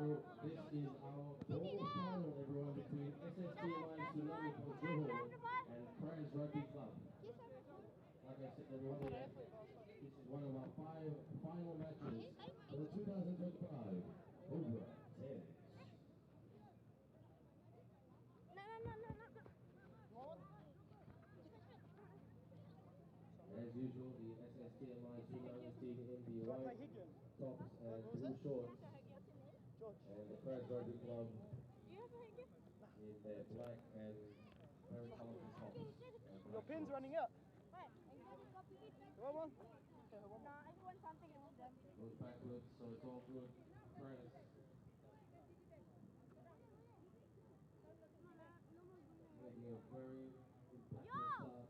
So this is our global final, everyone, between SSTMI Tsunami from Johor and KRAS Rugby Club. Like I said, everyone, this is one of our five final matches for the 2025 COBRA 10. As usual, the SSTMI Tsunami team in the white tops and blue shorts, and the KRAS Rugby Club in their black and very colorful tops. Your pin's running out. You want one? Goes backwards, so it's all good. KRAS making a very impactful start.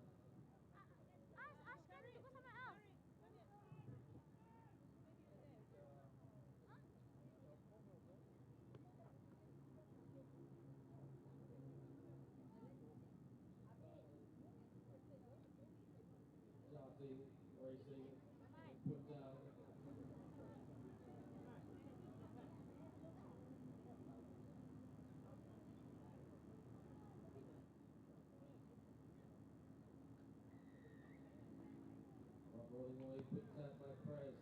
Darting, racing, put down. Rolling away, put tap by KRAS.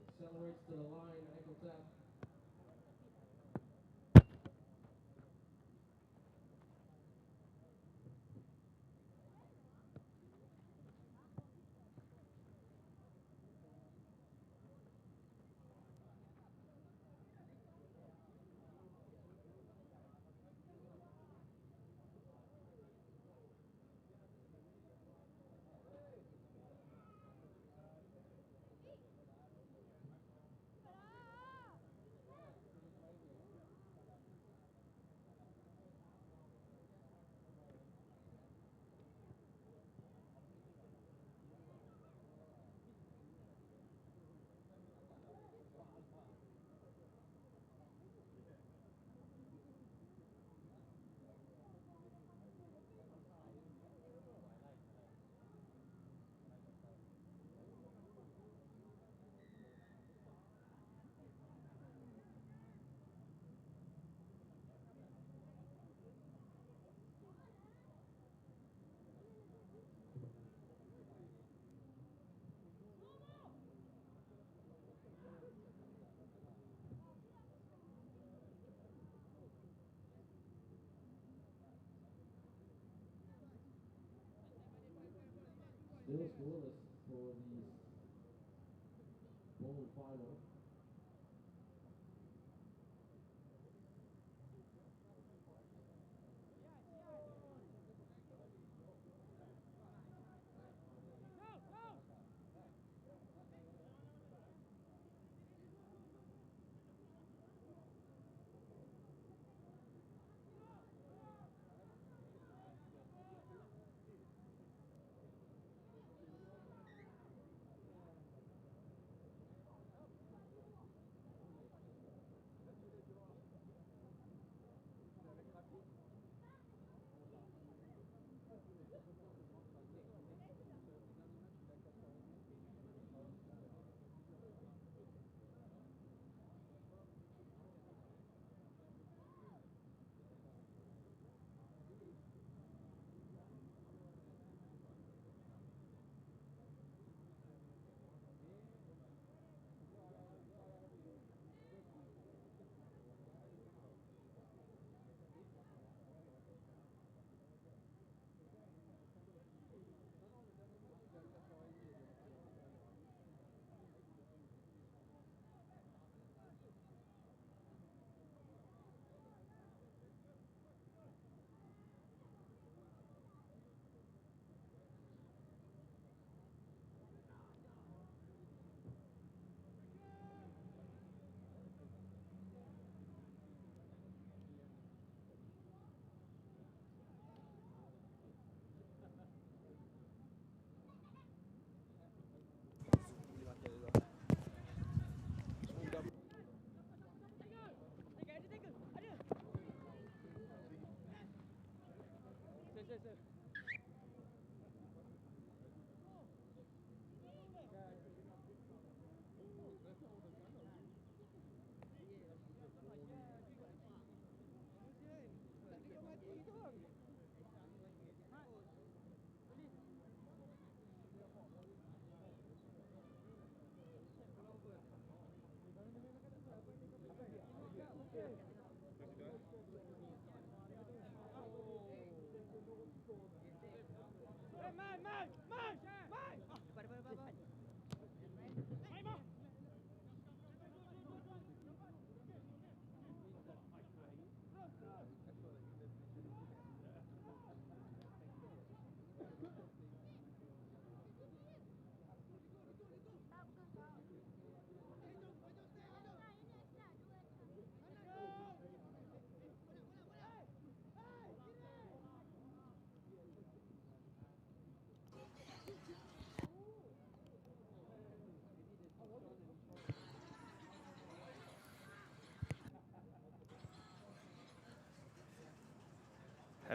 Accelerates to the line, ankle tap. Still scoreless for the ball final.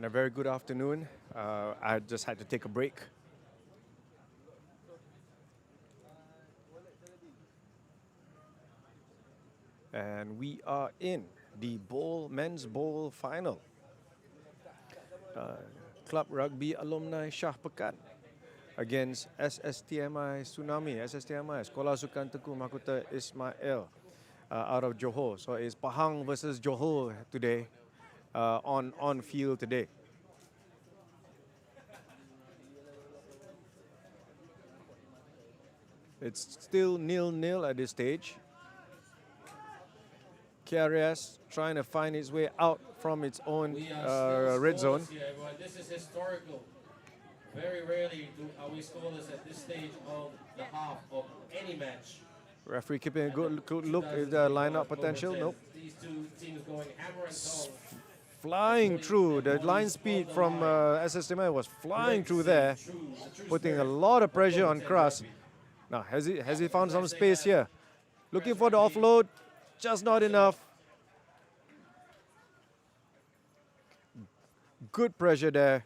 and a very good afternoon. I just had to take a break. And we are in the men's bowl final. Club Rugby Alumni Shah Pekan against SSTMI Tsunami. SSTMI, Sekolah Sukan Tengku Mahkota Ismail, out of Johor. So it's Pahang versus Johor today, on field today. It's still 0-0 at this stage. KRAS trying to find its way out from its own red zone. Here, everyone. This is historical. Very rarely are we scoreless at this stage of the half of any match. Referee keeping a good look at the lineup potential. Nope. These two teams going hammer and tong. Flying through. The line speed from SSTMI was flying through there, putting a lot of pressure on KRAS. Now, has he found some space here? Looking for the offload, just not enough. Good pressure there.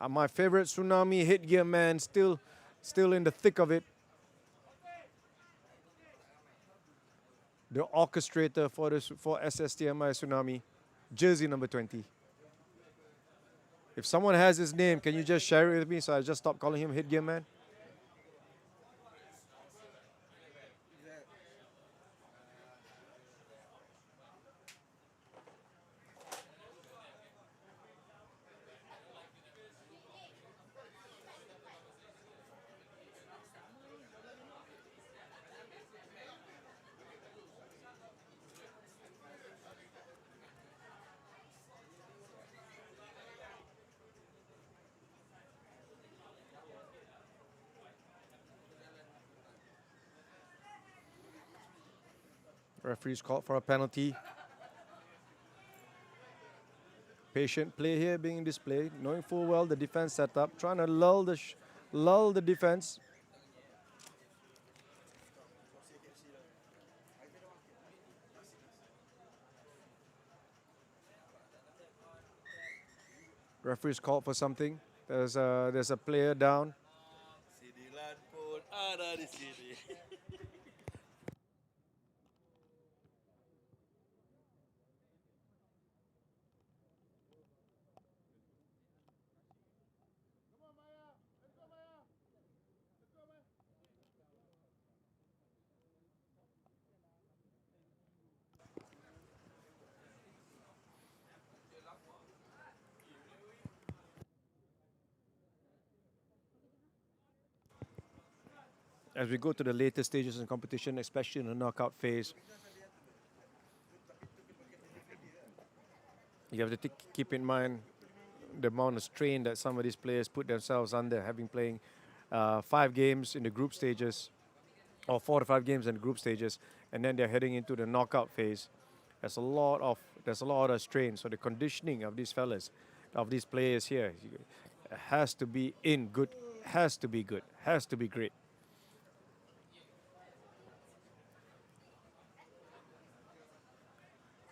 My favorite Tsunami headgear man, still in the thick of it. The orchestrator for SSTMI Tsunami, jersey number 20. If someone has his name, can you just share it with me so I just stop calling him headgear man? Referee's called for a penalty. Patient play here being displayed, knowing full well the defense setup, trying to lull the defense. Referee's called for something. There's a player down. As we go to the later stages in competition, especially in the knockout phase, you have to keep in mind the amount of strain that some of these players put themselves under, having playing 5 games in the group stages, or 4 to 5 games in the group stages, and then they're heading into the knockout phase. There's a lot of strain. So the conditioning of these fellas, of these players here, has to be good, has to be great.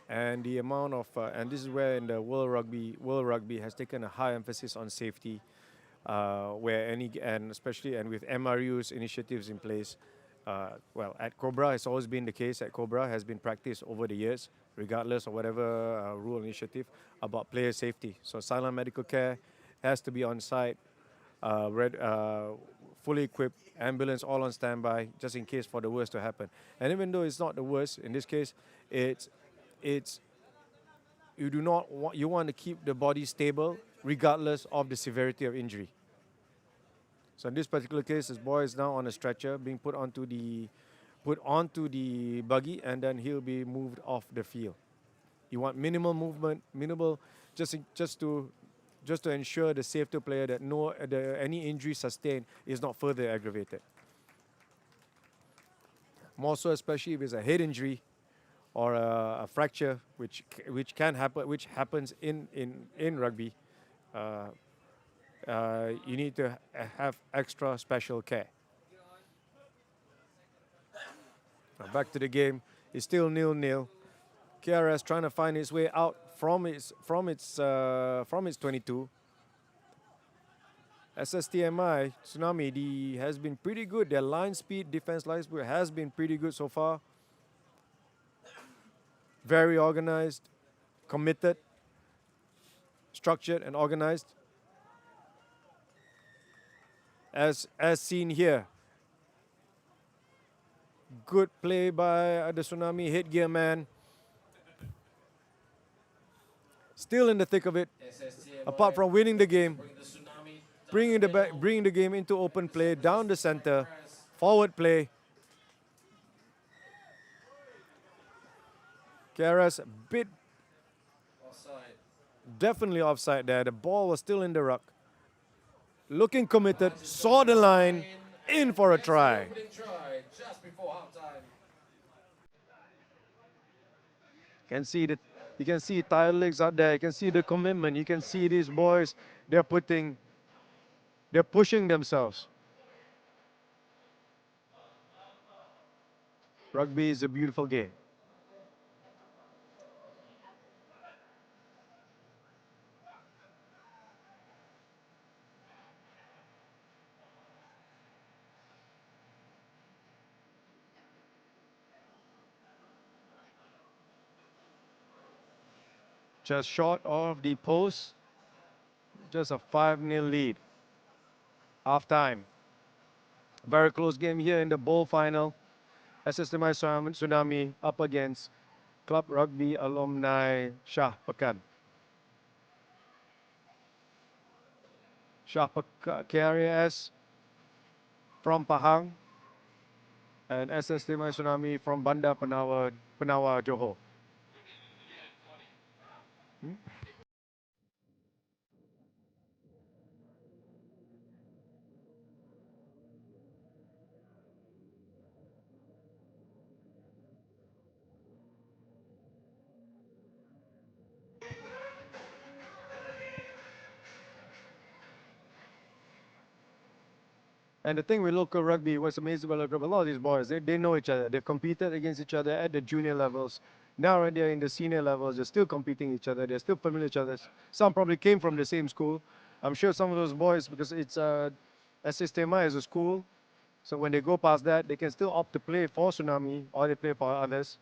And the amount of, and this is where in the World Rugby has taken a high emphasis on safety, and with MRU's initiatives in place. At COBRA, it's always been the case. At COBRA has been practiced over the years, regardless of whatever rule initiative, about player safety. So silent medical care has to be on site, fully equipped, ambulance all on standby, just in case for the worst to happen. And even though it's not the worst, in this case, you want to keep the body stable regardless of the severity of injury. So in this particular case, this boy is now on a stretcher, being put onto the buggy, and then he'll be moved off the field. You want minimal movement, just to ensure the safety player that any injury sustained is not further aggravated. More so, especially if it's a head injury or a fracture, which happens in rugby. You need to have extra special care. Now back to the game. It's still 0-0. KRAS trying to find his way out from its 22. SSTMI Tsunami has been pretty good. Their line speed, defense line speed has been pretty good so far. Very organized, committed, structured, and organized. As seen here. Good play by the Tsunami headgear man. Still in the thick of it. Apart from winning the game, bringing the game into open play, down the center, forward play. KRAS a bit definitely offside there. The ball was still in the ruck. Looking committed, saw the line, in for a try. You can see tired legs out there. You can see the commitment. You can see these boys. They're pushing themselves. Rugby is a beautiful game. Just short of the post. Just a 5-0 lead. Half time. Very close game here in the bowl final. SSTMI Tsunami up against Club Rugby Alumni Shah Pekan. Shah Pekan, KRAS from Pahang, and SSTMI Tsunami from Bandar Penawa, Johor. And the thing with local rugby, what's amazing about local rugby, a lot of these boys, they know each other. They've competed against each other at the junior levels. Now when they're in the senior levels, they're still competing each other. They're still familiar with each other. Some probably came from the same school. I'm sure some of those boys, because it's SSTMI is a school, so when they go past that, they can still opt to play for Tsunami or they play for others.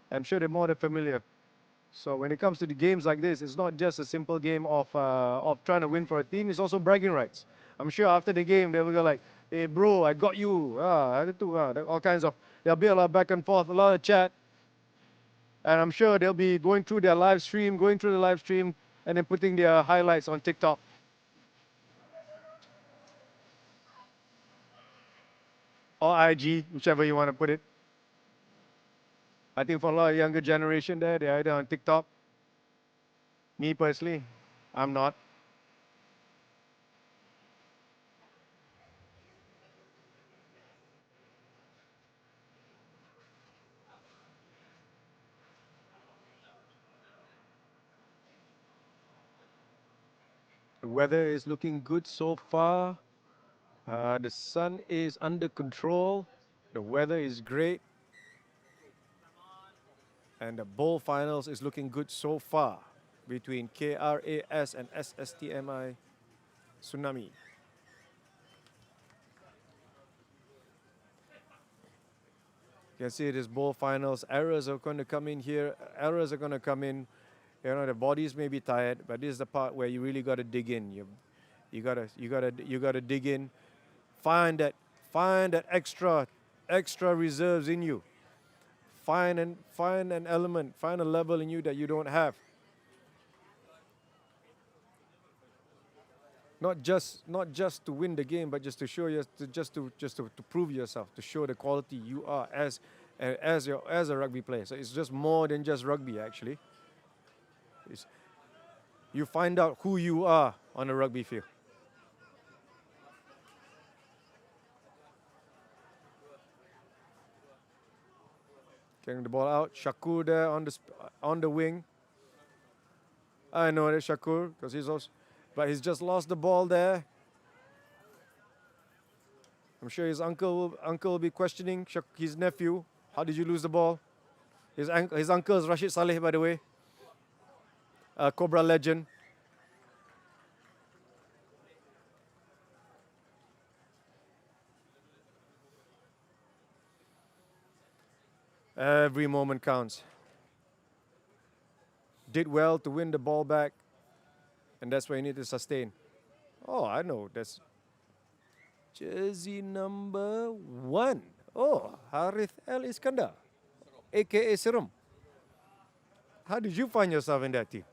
I'm sure they're more than familiar. So when it comes to the games like this, it's not just a simple game of trying to win for a team. It's also bragging rights. I'm sure after the game they will go like, "Hey bro, I got you." All kinds of. There'll be a lot of back and forth, a lot of chat, and I'm sure they'll be going through the live stream, and then putting their highlights on TikTok or IG, whichever you want to put it. I think for a lot of younger generation there, they're either on TikTok. Me personally, I'm not. The weather is looking good so far. The sun is under control. The weather is great. And the bowl finals is looking good so far between KRAS and SSTMI Tsunami. You can see this bowl finals. Errors are going to come in here. Errors are going to come in. You know, the bodies may be tired, but this is the part where you really got to dig in. You gotta dig in. Find that extra reserves in you. Find an element, find a level in you that you don't have. Not just to win the game, but just to show you, just to prove yourself, to show the quality you are as a rugby player. So it's just more than just rugby, actually. You find out who you are on a rugby field. Getting the ball out. Shakur there on the wing. I know that Shakur, because but he's just lost the ball there. I'm sure his uncle will be questioning his nephew. How did you lose the ball? His uncle is Rashid Saleh, by the way. a COBRA legend. Every moment counts. Did well to win the ball back, and that's why you need to sustain. Oh, I know. That's jersey number 1. Oh, Harith El Iskandar, a.k.a. Serum. How did you find yourself in that team?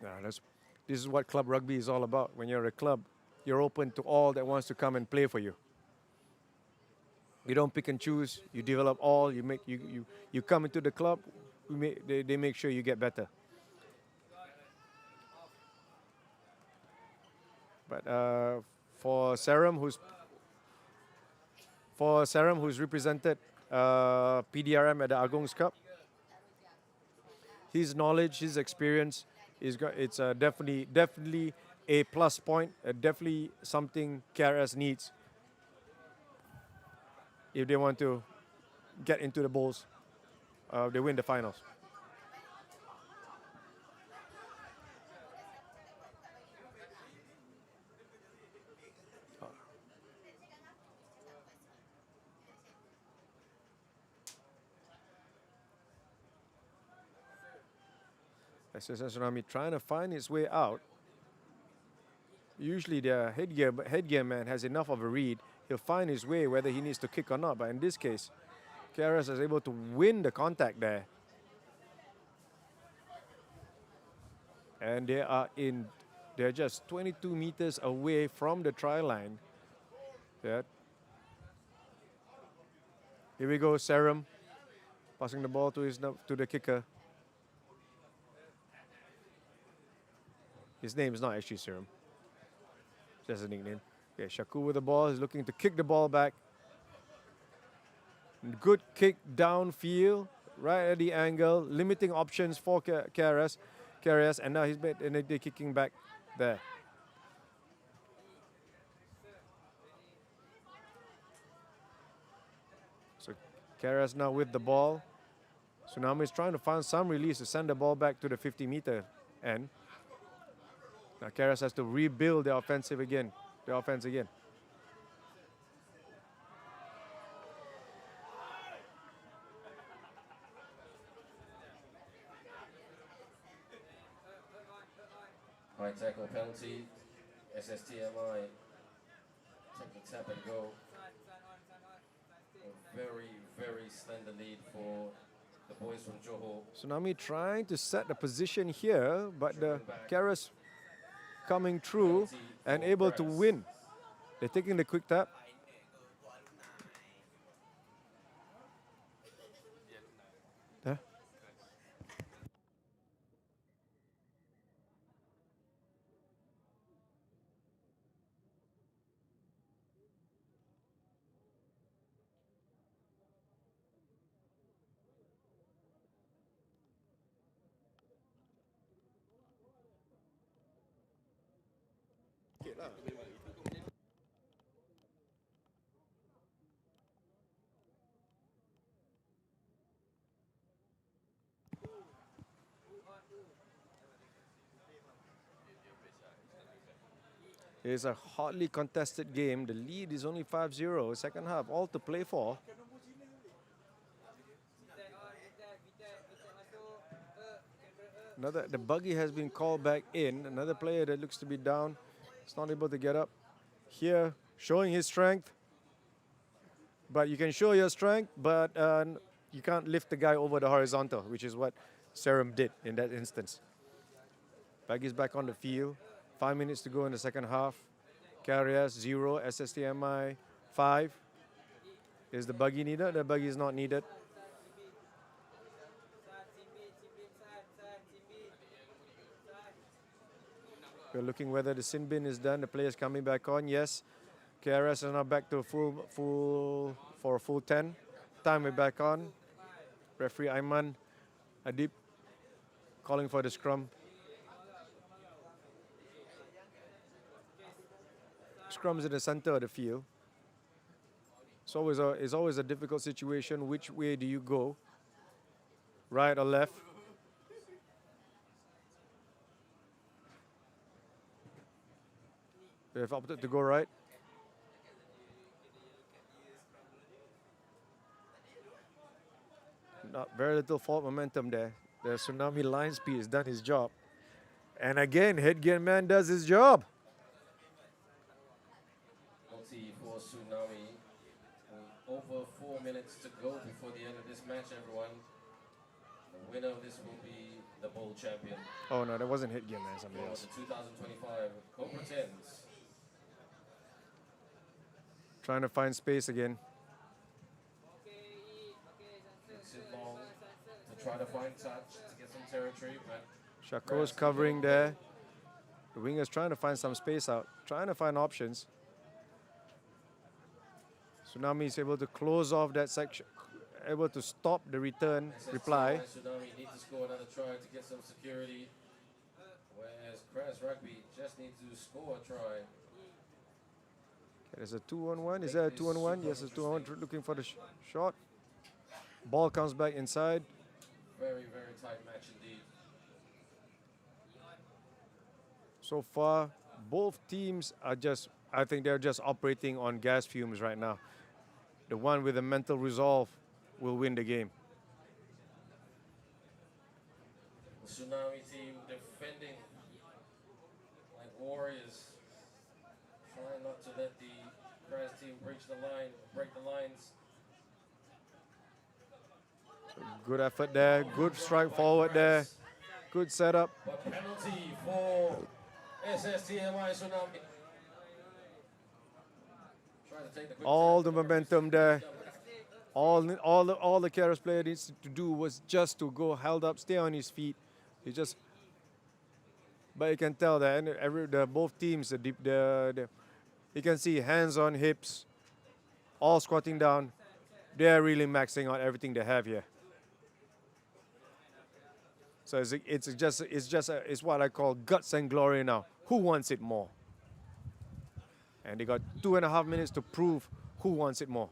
Yeah, this is what club rugby is all about. When you're a club, you're open to all that wants to come and play for you. You don't pick and choose. You develop all. You come into the club. They make sure you get better. But for Serum, who's represented PDRM at the Agong's Cup, his knowledge, his experience, it's definitely a plus point. Definitely something KRAS needs if they want to get into the bowls. They win the finals. SSTMI Tsunami trying to find its way out. Usually the headgear man has enough of a read. He'll find his way whether he needs to kick or not. But in this case, KRAS is able to win the contact there. And they're just 22 meters away from the try line. Yeah. Here we go, Serum passing the ball to the kicker. His name is not actually Serum. Just a nickname. Okay, Shaku with the ball. He's looking to kick the ball back. Good kick downfield, right at the angle, limiting options for KRAS. And now they're kicking back there. So KRAS now with the ball. Tsunami is trying to find some release to send the ball back to the 50-meter end. Now KRAS has to rebuild the offense again. High tackle penalty. SSTMI take the tap and go. A very, very slender lead for the boys from Johor. Tsunami trying to set the position here, but the KRAS coming through and able to win. They're taking the quick tap. Huh? It's a hotly contested game. The lead is only 5-0. Second half, all to play for. The buggy has been called back in. Another player that looks to be down. He's not able to get up. Here, showing his strength. But you can show your strength, but you can't lift the guy over the horizontal, which is what Serum did in that instance. Buggy's back on the field. 5 minutes to go in the second half. KRAS 0, SSTMI 5. Is the buggy needed? The buggy is not needed. We're looking whether the sin bin is done. The player's coming back on. Yes. KRAS is now back to a full 10. Time we're back on. Referee Aiman Adib calling for the scrum. scrums in the center of the field. It's always a difficult situation. Which way do you go? Right or left? They've opted to go right. Not very little fault momentum there. The Tsunami line speed has done his job. And again, headgear man does his job. Penalty for Tsunami. Over 4 minutes to go before the end of this match, everyone. The winner of this will be the bowl champion. Oh no, that wasn't headgear man, somebody For else. the 2025 COBRA 10s. Trying to find space again. Takes it long to try to find touch, to get some territory, but Shako's covering there. The winger's trying to find some space out, trying to find options. Tsunami is able to close off that section, able to stop the return reply. Tsunami need to score another try to get some security, whereas KRAS Rugby just need to score a try. Okay, there's a 2-on-1. Is there a 2-on-1? Yes, it's 2-on-1. Looking for the shot. Ball comes back inside. Very, very tight match indeed. So far, both teams are I think they're just operating on gas fumes right now. The one with the mental resolve will win the game. The Tsunami team defending like warriors, trying not to let the KRAS team break the lines. Good effort there. Good strike forward there. Good setup. But penalty for SSTMI Tsunami. All the momentum there. All the KRAS player needs to do was just to go held up, stay on his feet. But you can tell that both teams, you can see hands on hips, all squatting down. They're really maxing out everything they have here. So it's what I call guts and glory now. Who wants it more? And they got 2.5 minutes to prove who wants it more.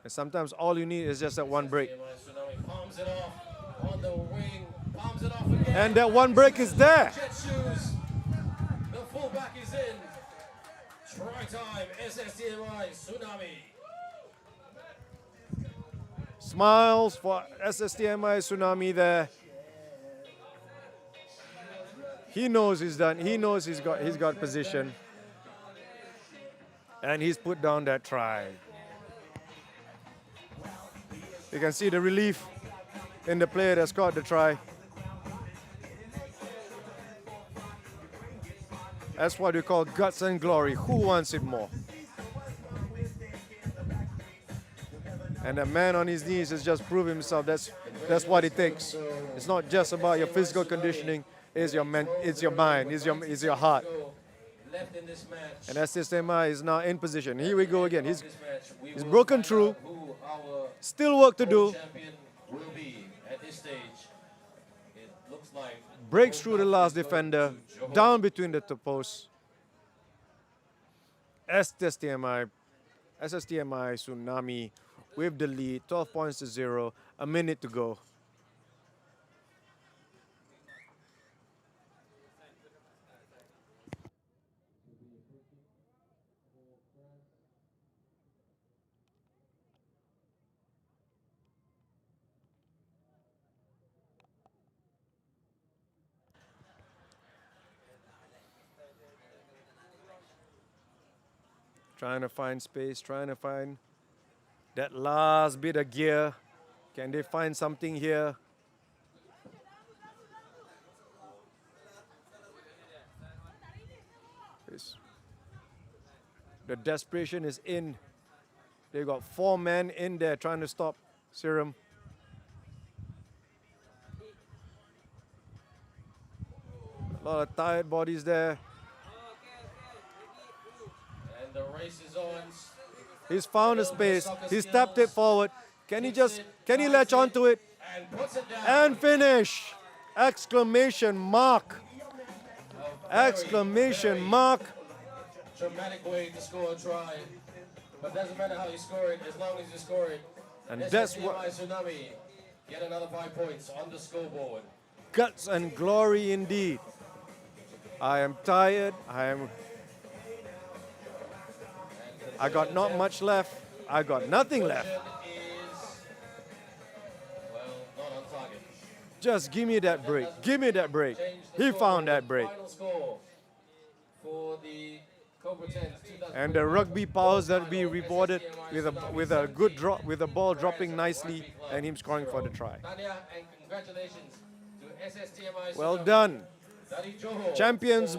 And sometimes all you need is just that one break. Palms it off on the wing, palms it off again. And that one break is there. Jet shoes. The fullback is in. Try time, SSTMI Tsunami. Smiles for SSTMI Tsunami there. He knows he's done. He knows he's got position. And he's put down that try. You can see the relief in the player that scored the try. That's what we call guts and glory. Who wants it more? And the man on his knees has just proved himself. That's what it takes. It's not just about your physical conditioning. It's your mind. It's your heart. And SSTMI is now in position. Here we go again. He's broken through. Still work to do. Breaks through the last defender. Down between the two posts. SSTMI Tsunami with the lead. 12 points to 0. A minute to go. Trying to find space, trying to find that last bit of gear. Can they find something here? The desperation is in. They've got 4 men in there trying to stop Serum. A lot of tired bodies there. The race is on. He's found a space. He's tapped it forward. Can he latch onto it? And finish! Exclamation mark. Exclamation mark. Dramatic way to score a try. But doesn't matter how you score it, as long as you score it. And that's what SSTMI Tsunami get another 5 points on the scoreboard. guts and glory indeed. I am tired. I got not much left. I got nothing left. Is, well, not on target. Just give me that break. Give me that break. He found that break. Final score for the COBRA 10 And the rugby powers that will be rewarded with a good drop, with the ball dropping nicely and him scoring for the try. Tanya, and congratulations to SSTMI Well Tsunami. done. Dari Johor Champions